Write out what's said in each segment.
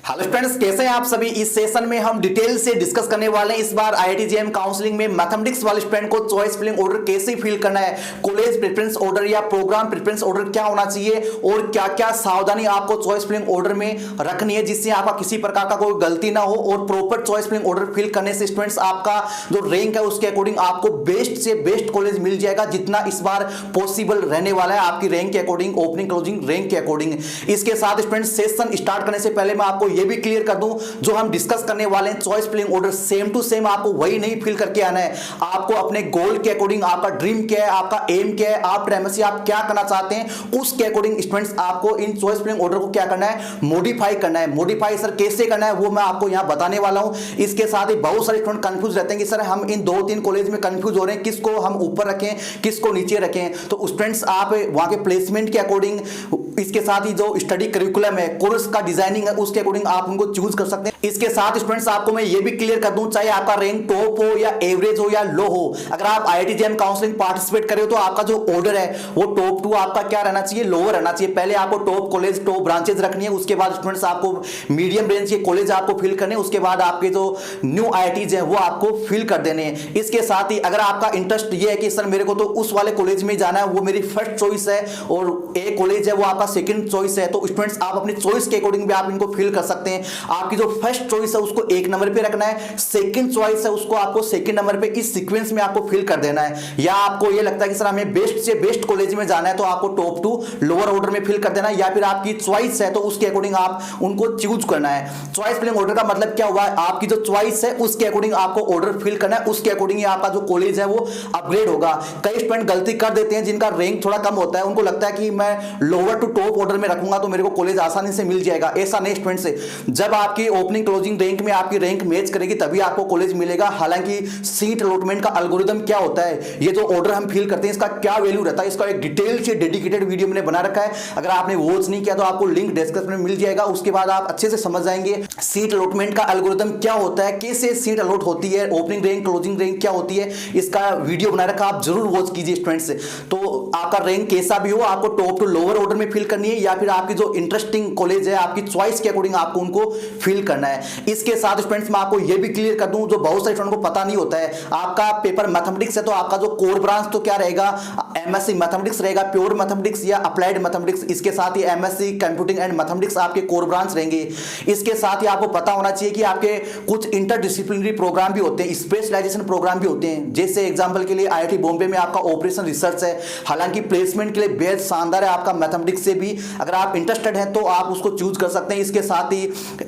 Hello students, कैसे हैं आप सभी। इस सेशन में हम डिटेल से डिस्कस करने वाले हैं इस बार आईआईटी जेईई काउंसलिंग में मैथमेटिक्स वाले स्टूडेंट को चॉइस फिलिंग ऑर्डर कैसे फिल करना है, कॉलेज प्रेफरेंस ऑर्डर या प्रोग्राम प्रेफरेंस ऑर्डर क्या होना चाहिए और क्या क्या सावधानी आपको चॉइस फिलिंग ऑर्डर में रखनी है जिससे आपका किसी प्रकार का कोई गलती ना हो और proper choice filling order fill करने से स्टूडेंट्स आपका जो रैंक है उसके अकॉर्डिंग आपको बेस्ट से बेस्ट कॉलेज मिल जाएगा जितना इस बार पॉसिबल रहने वाला है आपकी रैंक के अकॉर्डिंग, ओपनिंग क्लोजिंग रैंक के अकॉर्डिंग। इसके साथ स्टूडेंट्स सेशन स्टार्ट करने से पहले मैं आपको यह भी क्लियर कर दूं, जो हम डिस्कस करने वाले हैं choice filling order same to same आपको वही नहीं फिल करके आना है। आपको अपने गोल के अकॉर्डिंग, आपका ड्रीम क्या है, आपका एम क्या है, आप एमएससी आप क्या करना चाहते हैं उसके अकॉर्डिंग स्टूडेंट्स आपको इन चॉइस फिलिंग ऑर्डर को क्या करना है, मॉडिफाई करना है। मॉडिफाई सर कैसे करना है वो मैं आपको यहां बताने वाला हूं। इसके साथ ही बहुत सारे स्टूडेंट कंफ्यूज रहते हैं कि सर हम इन दो तीन कॉलेज में कंफ्यूज हो रहे हैं, किसको हम ऊपर रखें किसको नीचे रखें। तो स्टूडेंट्स आप वहां के प्लेसमेंट के अकॉर्डिंग, इसके साथ ही जो स्टडी करिकुलम है, कोर्स का डिजाइनिंग है, उसके अकॉर्डिंग आप उनको चूज कर सकते हैं। इसके साथ स्टूडेंट्स आपको मैं ये भी क्लियर कर दूं, चाहे आपका रैंक टॉप हो या एवरेज हो या लो हो, अगर आप आईआईटी जेईई काउंसलिंग पार्टिसिपेट कर रहे हो तो आपका जो ऑर्डर है वो टॉप 2 आपका क्या रहना चाहिए, लोअर रहना चाहिए। पहले आपको टॉप कॉलेज टॉप ब्रांचेज रखनी है, उसके बाद स्टूडेंट्स आपको मीडियम रेंज के कॉलेज आपको फिल करने, उसके बाद आपके जो न्यू आईआईटीज है वो आपको फिल कर देने हैं। इसके साथ ही अगर आपका इंटरेस्ट ये है कि सर मेरे को तो उस वाले कॉलेज में जाना है, वो मेरी फर्स्ट चॉइस है और ए कॉलेज है वो आपका सेकंड चॉइस है, तो स्टूडेंट्स आप अपनी चॉइस के अकॉर्डिंग भी आप इनको फिल कर सकते हैं। आपकी जो फर्स्ट चॉइस है उसको 1 नंबर पे रखना है, सेकंड चॉइस है उसको आपको सेकंड नंबर पे इस सीक्वेंस में आपको फिल कर देना है। या आपको ये लगता है कि सर हमें बेस्ट से बेस्ट कॉलेज में जाना है तो आपको टॉप 2 लोअर ऑर्डर में फिल कर देना है, या फिर आपकी चॉइस है तो उसके अकॉर्डिंग आप उनको चूज करना है। चॉइस फिलिंग ऑर्डर का मतलब क्या हुआ, आपकी जो चॉइस है उसके अकॉर्डिंग आपको ऑर्डर फिल करना है, उसके अकॉर्डिंग आपका जो कॉलेज है वो अपग्रेड होगा। कई स्टूडेंट गलती कर देते हैं जिनका रैंक थोड़ा कम होता है, उनको लगता है कि मैं लोअर टू टॉप ऑर्डर में रखूंगा तो मेरे को कॉलेज आसानी से मिल जाएगा। ऐसा नहीं स्टूडेंट से, जब आपकी ओपनिंग क्लोजिंग रैंक में आपकी रैंक मैच करेगी तभी आपको कॉलेज मिलेगा। हालांकि सीट अलॉटमेंट का एल्गोरिदम क्या होता है, ये जो ऑर्डर हम फिल करते हैं इसका क्या वैल्यू रहता है, इसका एक डिटेल से डेडिकेटेड वीडियो मैंने बना रखा है। अगर आपने वॉच नहीं किया तो आपको लिंक डिस्क्रिप्शन में मिल जाएगा, उसके बाद आप अच्छे से समझ जाएंगे सीट अलॉटमेंट का एल्गोरिदम क्या होता है, कैसे सीट अलॉट होती है, ओपनिंग रैंक क्लोजिंग रैंक क्या होती है, इसका वीडियो बना रखा, आप जरूर वॉच कीजिए स्टूडेंट्स। तो आपका रैंक कैसा भी हो आपको टॉप टू लोअर ऑर्डर में फिल करनी है, या फिर आपकी जो इंटरेस्टिंग कॉलेज है आपकी चॉइस के अकॉर्डिंग आपको उनको फिल करना है। इसके साथ स्टूडेंट्स मैं आपको यह भी क्लियर कर दूं, जो बहुत सारे स्टूडेंट को पता नहीं होता है, आपका पेपर मैथमेटिक्स है तो आपका जो कोर ब्रांच तो क्या रहेगा, एमएससी मैथमेटिक्स रहेगा, प्योर मैथमेटिक्स या अप्लाइड मैथमेटिक्स। इसके साथ ही एमएससी कंप्यूटिंग एंड मैथमेटिक्स आपके कोर ब्रांच रहेंगे। इसके साथ ही आपको पता होना चाहिए कि आपके कुछ इंटरडिसिप्लिनरी प्रोग्राम भी होते हैं, स्पेशलाइजेशन प्रोग्राम भी होते हैं। जैसे एग्जांपल के लिए आईआईटी बॉम्बे में आपका ऑपरेशन रिसर्च है, हालांकि प्लेसमेंट के लिए बेहद शानदार है आपका मैथमेटिक्स से भी। अगर आप इंटरेस्टेड हैं तो आप उसको चूज कर सकते हैं। इसके साथ ही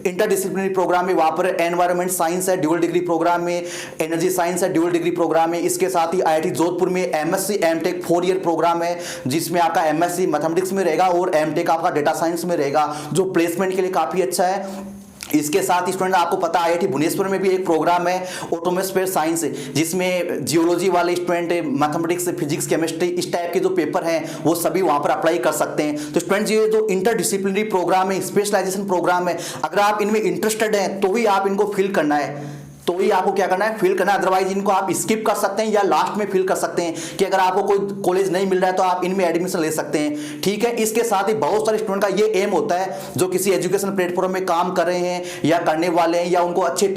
इंटरडिसिप्लिनरी प्रोग्राम में वहां पर एनवायरमेंट साइंस है, ड्यूअल डिग्री प्रोग्राम में एनर्जी साइंस है, ड्यूअल डिग्री प्रोग्राम है। इसके साथ ही आईआईटी जोधपुर में एमएससी एमटेक 4 ईयर प्रोग्राम है, जिसमें आपका एमएससी मैथमेटिक्स में रहेगा और एमटेक आपका डेटा साइंस में रहेगा, जो प्लेसमेंट के लिए काफी अच्छा है। इसके साथ ही स्टूडेंट आपको पता है आईआईटी भुवनेश्वर में भी एक प्रोग्राम है ऑटोमोस्फेयर साइंस, जिसमें जियोलॉजी वाले स्टूडेंट मैथमेटिक्स फिजिक्स केमिस्ट्री इस टाइप के जो पेपर हैं वो सभी वहां पर अप्लाई कर सकते हैं। तो स्टूडेंट ये जो इंटरडिसिप्लिनरी प्रोग्राम है, स्पेशलाइजेशन प्रोग्राम है, अगर आप इनमें इंटरेस्टेड हैं तो ही आप इनको फिल करना है, तो ही आपको क्या करना है, फिल करना है। अदरवाइज इनको आप स्किप कर सकते हैं या लास्ट में फिल कर सकते हैं कि अगर आपको कोई कॉलेज नहीं मिल रहा है तो आप इनमें एडमिशन ले सकते हैं, ठीक है। इसके साथ ही बहुत सारे स्टूडेंट का ये एम होता है जो किसी एजुकेशन प्लेटफॉर्म में काम कर रहे हैं या करने वाले हैं, या उनको अच्छे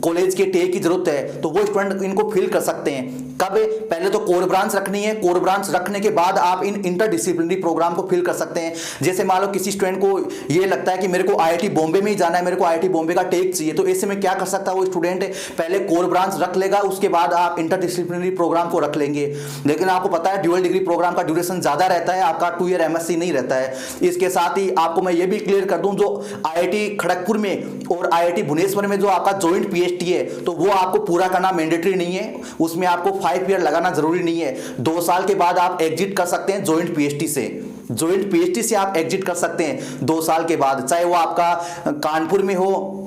कॉलेज के टे की जरूरत है, तो वो स्टूडेंट इनको फिल कर सकते हैं। कब, पहले तो कोर ब्रांच रखनी है, कोर ब्रांच रखने के बाद आप इन इंटरडिसिप्लिनरी प्रोग्राम को फिल कर सकते हैं। जैसे मान लो किसी स्टूडेंट को ये लगता है कि मेरे को आईआईटी बॉम्बे में ही जाना है, मेरे को आईआईटी बॉम्बे का टेक चाहिए, तो ऐसे में क्या कर सकता है वो स्टूडेंट, पहले कोर ब्रांच रख लेगा, उसके बाद आप इंटरडिसिप्लिनरी प्रोग्राम को रख लेंगे। लेकिन आपको पता है ड्यूअल डिग्री प्रोग्राम का ड्यूरेशन ज्यादा रहता है, आपका 2 ईयर एमएससी नहीं रहता है। इसके साथ ही आपको मैं ये भी क्लियर कर दूं, जो आईआईटी खड़गपुर में और आईआईटी भुवनेश्वर में जो आपका ज्वाइंट पीएचडी है तो वो आपको पूरा करना मैंडेटरी नहीं है, उसमें आपको 5 ईयर लगाना जरूरी नहीं है। 2 साल के बाद आप एग्जिट कर सकते हैं ज्वाइंट पीएचडी से, ज्वाइंट पीएचडी से आप एग्जिट कर सकते हैं 2 साल के बाद, चाहे वो आपका कानपुर में हो,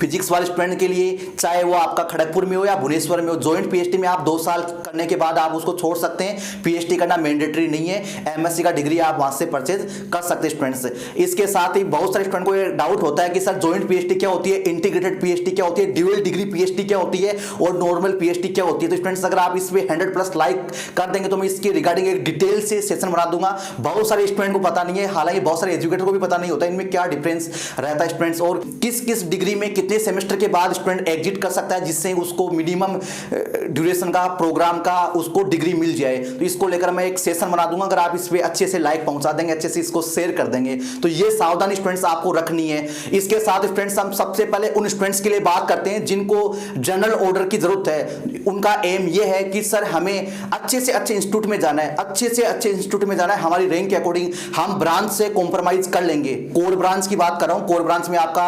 फिजिक्स वाले स्टूडेंट के लिए, चाहे वो आपका खड़गपुर में हो या भुवनेश्वर में हो, ज्वाइंट पीएचडी में आप 2 साल करने के बाद आप उसको छोड़ सकते हैं। पीएचडी करना मैंडेटरी नहीं है, एमएससी का डिग्री आप वहां से परचेज कर सकते हैं स्टूडेंट्स। इसके साथ ही बहुत सारे स्टूडेंट को ये डाउट होता है कि सर ज्वाइंट पीएचडी क्या होती है, इंटीग्रेटेड पीएचडी क्या होती है, ड्यूअल डिग्री पीएचडी क्या होती है और नॉर्मल पीएचडी क्या होती है। तो स्टूडेंट्स अगर आप इस पे 100+ लाइक कर देंगे तो मैं इसके रिगार्डिंग एक डिटेल से सेशन बना दूंगा। बहुत सारे स्टूडेंट को पता नहीं है, हालांकि बहुत सारे एजुकेटर को भी पता नहीं होता इनमें क्या डिफरेंस रहता है स्टूडेंट्स, और किस किस डिग्री में कितने सेमेस्टर के बाद स्टूडेंट एग्जिट कर सकता है जिससे उसको मिनिमम ड्यूरेशन का प्रोग्राम का उसको डिग्री मिल जाए। तो इसको लेकर मैं एक सेशन बना दूंगा। अगर आप इस पे अच्छे से लाइक पहुंचा देंगे, अच्छे से इसको शेयर कर देंगे तो ये सावधानी स्टूडेंट्स आपको रखनी है। इसके साथ स्टूडेंट्स हम सबसे पहले उन स्टूडेंट्स के लिए बात करते हैं जिनको जनरल ऑर्डर की जरूरत है। उनका एम ये है कि सर हमें अच्छे से अच्छे इंस्टीट्यूट में जाना है, अच्छे से अच्छे इंस्टीट्यूट में जाना है, हमारी रैंक के अकॉर्डिंग हम ब्रांच से कॉम्प्रोमाइज कर लेंगे। कोर ब्रांच की बात कर रहा हूं, कोर ब्रांच में आपका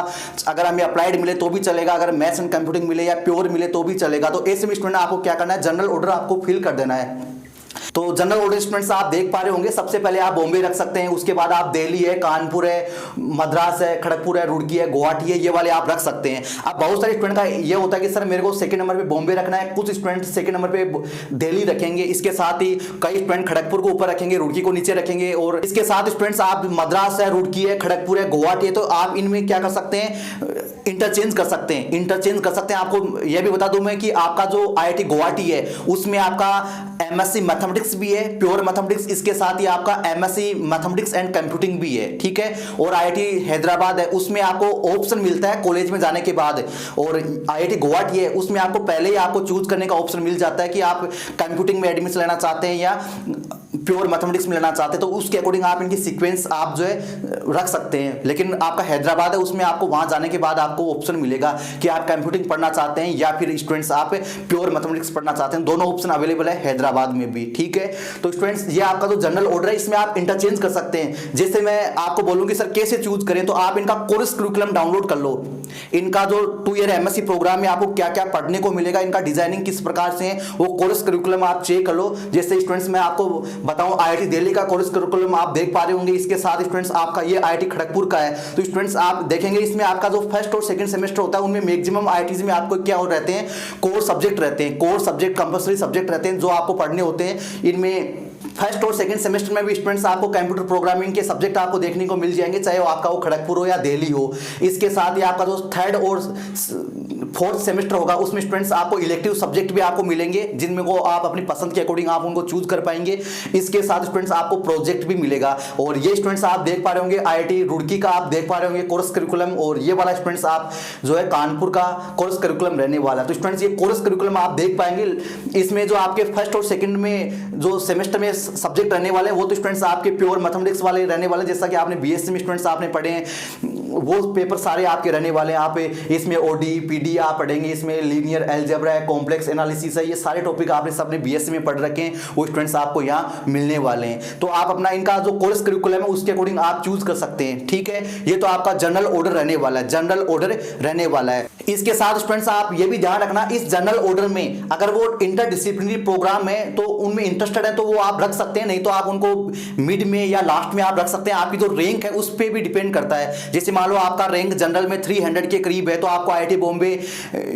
अगर हमें अप्लाइड मिले तो भी चलेगा, अगर मैथ्स एंड कंप्यूटिंग मिले या प्योर मिले तो भी चलेगा। तो ऐसे में स्टूडेंट आपको क्या करना है, जनरल ऑर्डर आपको फिल कर देना है। तो जनरल ऑर्डर स्टूडेंट्स आप देख पा रहे होंगे, सबसे पहले आप बॉम्बे रख सकते हैं, उसके बाद आप दिल्ली है, कानपुर है, मद्रास है, खड़गपुर है, रुड़की है, गुवाहाटी है, ये वाले आप रख सकते हैं। अब बहुत सारे स्टूडेंट का ये होता है कि सर मेरे को सेकंड नंबर पे बॉम्बे रखना है, कुछ स्टूडेंट सेकंड नंबर पे दिल्ली रखेंगे, इसके साथ ही कई स्टूडेंट खड़गपुर को ऊपर रखेंगे, रुड़की को नीचे रखेंगे, और इसके साथ स्टूडेंट्स आप मद्रास है, रुड़की है, खड़गपुर है, गुवाहाटी है, तो आप इनमें क्या कर सकते हैं, इंटरचेंज कर सकते हैं, इंटरचेंज कर सकते हैं। आपको यह भी बता दूं मैं कि आपका जो आईआईटी गुवाहाटी है उसमें आपका एमएससी मैथमेटिक्स भी है, प्योर मैथमेटिक्स, इसके साथ ही आपका एमएससी मैथमेटिक्स एंड कंप्यूटिंग भी है, ठीक है। और आईआईटी हैदराबाद है उसमें आपको ऑप्शन मिलता है कॉलेज में जाने के बाद, और आईआईटी गुवाहाटी है उसमें आपको पहले ही आपको चूज करने का ऑप्शन मिल जाता है कि आप कंप्यूटिंग में एडमिशन लेना चाहते हैं या प्योर मैथमेटिक्स में लेना चाहते हैं, तो उसके अकॉर्डिंग आप इनकी सीक्वेंस आप जो है रख सकते हैं। लेकिन आपका हैदराबाद है उसमें आपको वहां जाने के बाद आपको ऑप्शन मिलेगा कि आप कंप्यूटिंग पढ़ना चाहते हैं या फिर स्टूडेंट्स आप प्योर मैथमेटिक्स पढ़ना चाहते हैं, दोनों ऑप्शन अवेलेबल है हैदराबाद में भी, ठीक है। तो स्टूडेंट्स ये आपका जो जनरल ऑर्डर है इसमें आप इंटरचेंज कर सकते हैं। जैसे मैं आपको बोलूंगी सर कैसे चूज करें, तो आप इनका कोर्स करिकुलम डाउनलोड कर लो। इनका जो 2 ईयर एमएससी प्रोग्राम में आपको क्या क्या पढ़ने को मिलेगा, इनका डिजाइनिंग किस प्रकार से है, वो कोर्स करिकुलम आप चेक कर लो। जैसे स्टूडेंट्स मैं आपको बताऊं आईआईटी दिल्ली का कोर्स करिकुलम आप देख पा रहे होंगे, इसके साथ स्टूडेंट्स आपका ये आईआईटी खड़गपुर का है। तो स्टूडेंट्स आप देखेंगे इसमें आपका जो फर्स्ट और सेकंड सेमेस्टर होता है उनमें मैक्सिमम आईआईटीज में आपको क्या हो रहते हैं, कोर सब्जेक्ट रहते हैं, कोर सब्जेक्ट कंपल्सरी सब्जेक्ट रहते हैं जो आपको पढ़ने होते हैं। इनमें फर्स्ट और सेकंड सेमेस्टर में भी स्टूडेंट्स आपको कंप्यूटर प्रोग्रामिंग के सब्जेक्ट आपको देखने को मिल जाएंगे, चाहे वो आपका वो खड़गपुर हो या दिल्ली हो। इसके साथ ही आपका जो थर्ड और फोर्थ सेमेस्टर होगा उसमें स्टूडेंट्स आपको इलेक्टिव सब्जेक्ट भी आपको मिलेंगे जिनमें को आप अपनी पसंद के अकॉर्डिंग आप उनको चूज कर पाएंगे। इसके साथ स्टूडेंट्स आपको प्रोजेक्ट भी मिलेगा, और ये स्टूडेंट्स आप देख पा रहे होंगे आईआईटी रुड़की का आप देख पा रहे होंगे कोर्स करिकुलम, और ये वाला स्टूडेंट्स आप जो है कानपुर का कोर्स करिकुलम रहने वाला है। तो स्टूडेंट्स ये कोर्स करिकुलम आप देख पाएंगे, इसमें जो आपके फर्स्ट और सेकंड में जो सेमेस्टर में सब्जेक्ट रहने वाले हैं वो तो स्टूडेंट्स आपके प्योर मैथमेटिक्स वाले रहने वाले, जैसा कि आपने बीएससी में स्टूडेंट्स आपने पढ़े हैं वो पेपर सारे आपके रहने वाले हैं। आप इसमें ओडी पीडी आप पढ़ेंगे, इसमें लीनियर अलजेब्रा है, कॉम्प्लेक्स एनालिसिस है, ये सारे टॉपिक आपने सबने बीएससी में पढ़ रखे हैं, वो स्टूडेंट्स आपको यहाँ मिलने वाले हैं। तो आप अपना इनका जो कोर्स करिकुलम है उसके अकॉर्डिंग आप चूज कर सकते हैं, ठीक है। ये तो आपका जनरल ऑर्डर रहने वाला है, जनरल ऑर्डर रहने वाला है। इसके साथ स्टूडेंट्स आप ये भी ध्यान रखना, इस जनरल ऑर्डर में अगर वो इंटरडिसिप्लिनरी प्रोग्राम है तो उनमें इंटरेस्टेड है तो वो आप रख सकते हैं, नहीं तो आप उनको मिड में या लास्ट में आप रख सकते हैं। आपकी जो रैंक है उस पर भी डिपेंड करता है। जैसे मान लो आपका रैंक जनरल में 300 के करीब है तो आपको आईआईटी बॉम्बे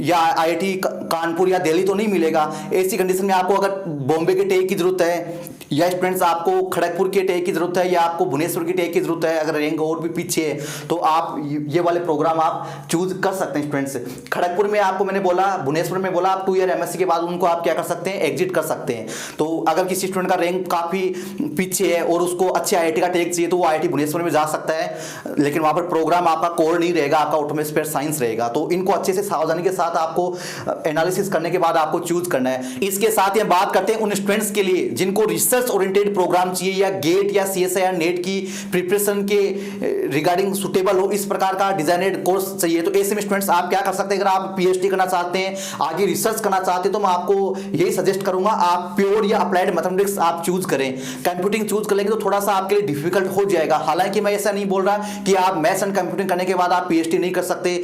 या आईआईटी कानपुर या दिल्ली तो नहीं मिलेगा। ऐसी कंडीशन में आपको अगर बॉम्बे के टेक की जरूरत है या स्टूडेंट्स आपको खड़गपुर के टेक की जरूरत है या आपको भुवनेश्वर की टेक की जरूरत है, अगर रैंक और भी पीछे है तो आप ये वाले प्रोग्राम आप चूज कर सकते हैं स्टूडेंट्स। खड़गपुर में आपको मैंने बोला, भुवनेश्वर में बोला, आप 2 ईयर एमएससी के बाद उनको आप क्या कर सकते हैं, एग्जिट कर सकते हैं। तो अगर किसी स्टूडेंट का रैंक काफी पीछे है और उसको अच्छे आईआईटी का टेक चाहिए तो वो आईआईटी भुवनेश्वर में जा सकता है, लेकिन वहां पर प्रोग्राम आपका कोर नहीं रहेगा, आपका ऑटोमेटिक साइंस रहेगा। तो इनको अच्छे से सावधानी के साथ आपको एनालिसिस करने के बाद आपको चूज करना है। इसके साथ ही बात करते हैं उन स्टूडेंट्स के लिए जिनको रिसर्च ओरिएंटेड प्रोग्राम चाहिए या गेट या सीएसआई या नेट की प्रिपरेशन के रिगार्डिंग सुटेबल हो, इस प्रकार का डिजाइनेड कोर्स चाहिए। तो ऐसे में स्टूडेंट्स आप क्या कर सकते हैं, अगर आप पीएचडी करना चाहते हैं, आगे रिसर्च करना चाहते हैं, तो मैं आपको यही सजेस्ट करूंगा आप प्योर या अप्लाइड मैथमेटिक्स आप चूज करें। कंप्यूटिंग चूज कर लेंगे तो थोड़ा सा आपके लिए डिफिकल्ट हो जाएगा। हालांकि मैं ऐसा नहीं बोल रहा कि आप मैथ्स एंड कंप्यूटिंग करने के बाद आप पीएचडी नहीं कर सकते,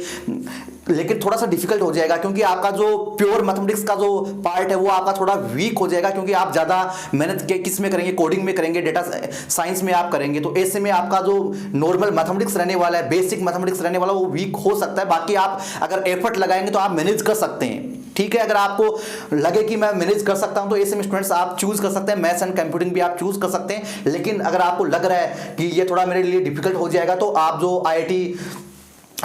लेकिन थोड़ा सा डिफिकल्ट हो जाएगा, क्योंकि आपका जो प्योर मैथमेटिक्स का जो पार्ट है वो आपका थोड़ा वीक हो जाएगा, क्योंकि आप ज़्यादा मेहनत के किस में करेंगे, कोडिंग में करेंगे, डेटा साइंस में आप करेंगे। तो ऐसे में आपका जो नॉर्मल मैथमेटिक्स रहने वाला है, बेसिक मैथमेटिक्स रहने वाला, वो वीक हो सकता है। बाकी आप अगर एफर्ट लगाएंगे तो आप मैनेज कर सकते हैं, ठीक है। अगर आपको लगे कि मैं मैनेज कर सकता हूं तो ऐसे में स्टूडेंट्स आप चूज कर सकते हैं, मैथ्स एंड कंप्यूटिंग भी आप चूज कर सकते हैं। लेकिन अगर आपको लग रहा है कि ये थोड़ा मेरे लिए डिफिकल्ट हो जाएगा तो आप जो IIT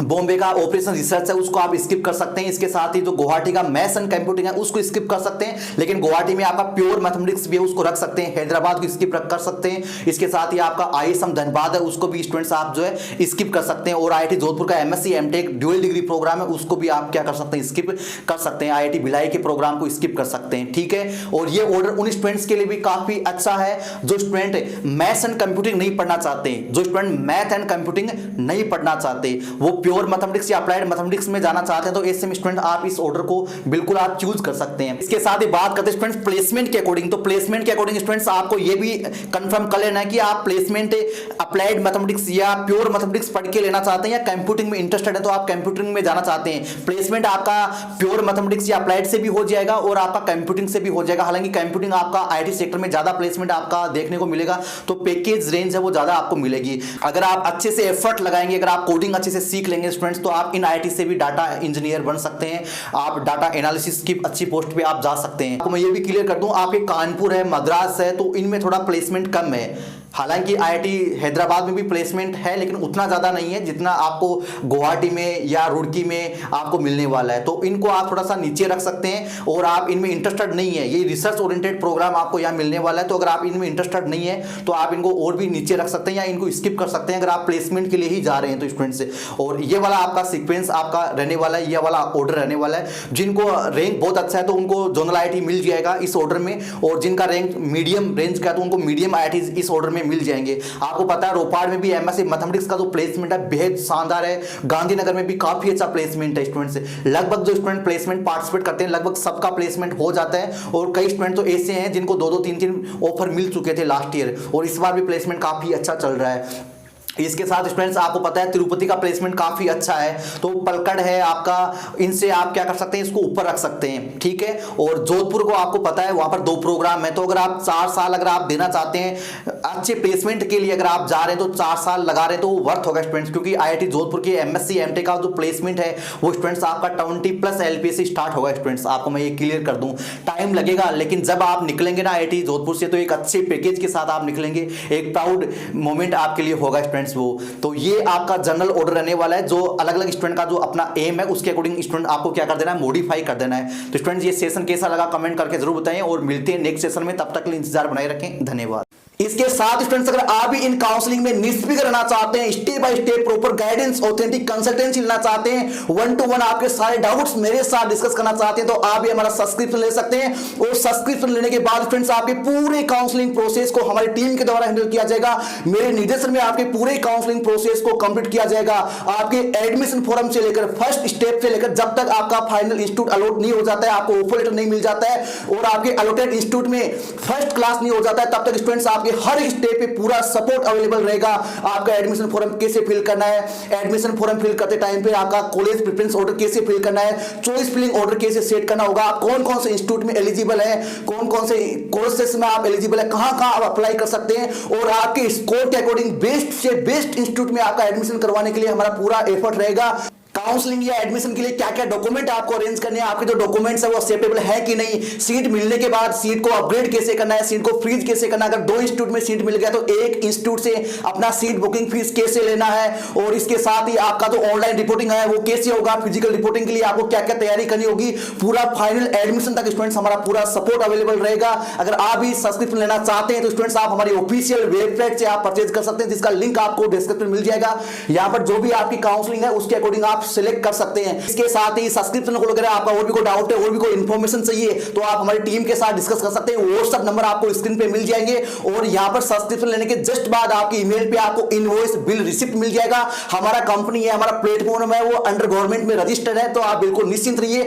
बॉम्बे का ऑपरेशन रिसर्च है उसको आप स्किप कर सकते हैं। इसके साथ ही जो गुवाहाटी का मैथ्स एंड कंप्यूटिंग है उसको स्किप कर सकते हैं, लेकिन गुवाहाटी में आपका प्योर मैथमेटिक्स भी है उसको रख सकते हैं। हैदराबाद को स्किप कर सकते हैं। इसके साथ ही आपका IISM धनबाद है उसको भी स्टूडेंट्स आप जो है स्किप कर सकते हैं। और IIT जोधपुर का MSc MTech dual degree programme है उसको भी आप क्या कर सकते हैं, स्किप कर सकते हैं। IIT भिलाई के प्रोग्राम को स्किप कर सकते हैं, ठीक है। और ये ऑर्डर उन स्टूडेंट्स के लिए भी काफी अच्छा है जो स्टूडेंट मैथ्स एंड कंप्यूटिंग नहीं पढ़ना चाहते, जो स्टूडेंट मैथ एंड कंप्यूटिंग नहीं पढ़ना चाहते, वो प्योर मैथमेटिक्स या अप्लाइड मैथमेटिक्स में जाना चाहते हैं, तो ऐसे में स्टूडेंट आप इस ऑर्डर को बिल्कुल आप चूज कर सकते हैं। इसके साथ ही बात करते हैं स्टूडेंट्स प्लेसमेंट के अकॉर्डिंग। तो प्लेसमेंट के अकॉर्डिंग स्टूडेंट्स आपको ये भी कंफर्म कर लेना है कि आप प्लेसमेंट अप्लाइड मैथमेटिक्स या प्योर मैथमेटिक्स पढ़ के लेना चाहते हैं, या कंप्यूटिंग में इंटरेस्टेड है तो आप कंप्यूटिंग में जाना चाहते हैं। प्लेसमेंट आपका प्योर मैथमेटिक्स या अप्लाइड से भी हो जाएगा और आपका कंप्यूटिंग से भी हो जाएगा। हालांकि कंप्यूटिंग आपका IIT सेक्टर में ज्यादा प्लेसमेंट आपका देखने को मिलेगा, तो पैकेज रेंज है वो ज्यादा आपको मिलेगी। अगर आप अच्छे से एफर्ट लगाएंगे, अगर आप कोडिंग अच्छे से सीख लेंगे स्टूडेंट्स, तो आप इन IIT से भी डाटा इंजीनियर बन सकते हैं, आप डाटा एनालिसिस की अच्छी पोस्ट पे आप जा सकते हैं। तो मैं ये भी क्लियर कर दूं, आपके कानपुर है, मद्रास है, तो इनमें थोड़ा प्लेसमेंट कम है। हालांकि IIT हैदराबाद में भी प्लेसमेंट है, लेकिन उतना ज़्यादा नहीं है जितना आपको गुवाहाटी में या रुड़की में आपको मिलने वाला है। तो इनको आप थोड़ा सा नीचे रख सकते हैं। और आप इनमें इंटरेस्टेड नहीं है, ये रिसर्च ओरिएंटेड प्रोग्राम आपको यहाँ मिलने वाला है, तो अगर आप इनमें इंटरेस्टेड नहीं है तो आप इनको और भी नीचे रख सकते हैं या इनको स्किप कर सकते हैं अगर आप प्लेसमेंट के लिए ही जा रहे हैं तो स्टूडेंट से। और ये वाला आपका सीक्वेंस आपका रहने वाला है, ये वाला ऑर्डर रहने वाला है। जिनको रैंक बहुत अच्छा है तो उनको जोनल IIT मिल जाएगा इस ऑर्डर में, और जिनका रैंक मीडियम रेंज का है तो उनको मीडियम IIT इस ऑर्डर में मिल जाएंगे। आपको पता है रोपाड़ में भी MSc मैथमेटिक्स का जो प्लेसमेंट है बेहद शानदार है, गांधीनगर में भी काफी अच्छा प्लेसमेंट है स्टूडेंट से। लगभग जो स्टूडेंट प्लेसमेंट पार्टिसिपेट करते हैं लगभग सबका प्लेसमेंट हो जाता है, और कई स्टूडेंट तो ऐसे हैं जिनको 2-2 3-3 ऑफर मिल चुके थे लास्ट ईयर, और इस बार भी प्लेसमेंट काफी अच्छा चल रहा है। इसके साथ स्टूडेंट्स आपको पता है तिरुपति का प्लेसमेंट काफी अच्छा है, तो पलक्कड़ है आपका, इनसे आप क्या कर सकते हैं, इसको ऊपर रख सकते हैं, ठीक है। और जोधपुर को आपको पता है वहां पर 2 प्रोग्राम है, तो अगर आप 4 साल अगर आप देना चाहते हैं अच्छे प्लेसमेंट के लिए, अगर आप जा रहे हैं तो 4 साल लगा रहे हैं तो वो वर्थ होगा स्टूडेंट्स, क्योंकि IIT जोधपुर के MSc MTech का जो प्लेसमेंट है वो स्टूडेंट्स आपका 20+ LPA से स्टार्ट होगा स्टूडेंट्स। आपको मैं ये क्लियर कर दूं, टाइम लगेगा, लेकिन जब आप निकलेंगे ना IIT जोधपुर से तो एक अच्छे पैकेज के साथ आप निकलेंगे, एक प्राउड मोमेंट आपके लिए होगा स्टूडेंट्स वो। तो ये आपका जनरल ऑर्डर रहने वाला है, जो अलग अलग स्टूडेंट का जो अपना एम है उसके अकॉर्डिंग स्टूडेंट आपको क्या कर देना है, मॉडिफाई कर देना है। तो स्टूडेंट ये सेशन कैसा लगा कमेंट करके जरूर बताएं, और मिलते हैं नेक्स्ट सेशन में, तब तक के लिए इंतजार बनाए रखें। धन्यवाद। इसके साथ स्टूडेंट्स अगर आप भी इन काउंसलिंग में निष्फिक्र रहना चाहते हैं, step by step proper guidance authentic consultancy लेना चाहते हैं, 1-to-1 आपके सारे डाउट्स मेरे साथ डिस्कस करना चाहते हैं, तो आप भी हमारा सब्सक्रिप्शन ले सकते हैं। और सब्सक्रिप्शन लेने के बाद फ्रेंड्स आपके पूरे काउंसलिंग प्रोसेस को हमारी टीम के द्वारा हैंडल किया जाएगा। मेरे निर्देशन में आपके पूरे काउंसलिंग प्रोसेस को कंप्लीट किया जाएगा। आपके एडमिशन फॉर्म से लेकर फर्स्ट स्टेप से लेकर जब तक आपका फाइनल इंस्टीट्यूट अलॉट नहीं हो जाता है, आपको ऑफर लेटर नहीं मिल जाता है और आपके अलॉटेड इंस्टीट्यूट में फर्स्ट क्लास नहीं हो जाता है, तब तक स्टूडेंट्स आपके हर स्टेप पे पूरा सपोर्ट अवेलेबल रहेगा। आपका एडमिशन फॉर्म कैसे फिल करना है, एडमिशन फॉर्म फिल करते टाइम पे आपका कॉलेज प्रेफरेंस ऑर्डर कैसे फिल करना है, चॉइस फिलिंग ऑर्डर कैसे सेट करना होगा, आप कौन कौन से इंस्टीट्यूट में एलिजिबल है, कौन कौन से कोर्सेस में आप एलिजिबल है, कहां कहां आप अप्लाई कर सकते हैं, और आपके स्कोर के अकॉर्डिंग बेस्ट से बेस्ट इंस्टीट्यूट में आपका एडमिशन करवाने के लिए हमारा पूरा एफर्ट रहेगा। काउंसलिंग या एडमिशन के लिए क्या क्या डॉक्यूमेंट आपको अरेंज करने हैं, आपके जो डॉक्यूमेंट्स है वो एक्सेप्टेबल है कि नहीं, सीट मिलने के बाद सीट को अपग्रेड कैसे करना है, सीट को फ्रीज कैसे करना है, अगर 2 इंस्टीट्यूट में सीट मिल गया तो एक इंस्टीट्यूट से अपना सीट बुकिंग फीस कैसे लेना है, और इसके साथ ही आपका जो ऑनलाइन रिपोर्टिंग है वो कैसे होगा, फिजिकल रिपोर्टिंग के लिए आपको क्या क्या तैयारी करनी होगी, पूरा फाइनल एडमिशन तक स्टूडेंट्स हमारा पूरा सपोर्ट अवेलेबल रहेगा। अगर आप भी सब्सक्रिप्शन लेना चाहते हैं तो स्टूडेंट्स आप हमारी ऑफिशियल वेबसाइट से आप परचेज कर सकते हैं, जिसका लिंक आपको डिस्क्रिप्शन में मिल जाएगा। यहां पर जो भी आपकी काउंसलिंग है उसके अकॉर्डिंग आप सिलेक्ट कर सकते हैं। इसके साथ ही सब्सक्रिप्शन को लेकर आपका और भी कोई डाउट है और भी कोई इंफॉर्मेशन चाहिए तो आप हमारी टीम के साथ डिस्कस कर सकते हैं। व्हाट्सएप नंबर आपको स्क्रीन पे मिल जाएंगे, और यहां पर सब्सक्रिप्शन लेने के जस्ट बाद आपकी ईमेल पे आपको इनवॉइस बिल रिसिप्ट मिल जाएगा। हमारा कंपनी है, हमारा प्लेटफॉर्म है वो अंडर गवर्नमेंट में रजिस्टर्ड है, तो आप बिल्कुल निश्चिंत रहिए।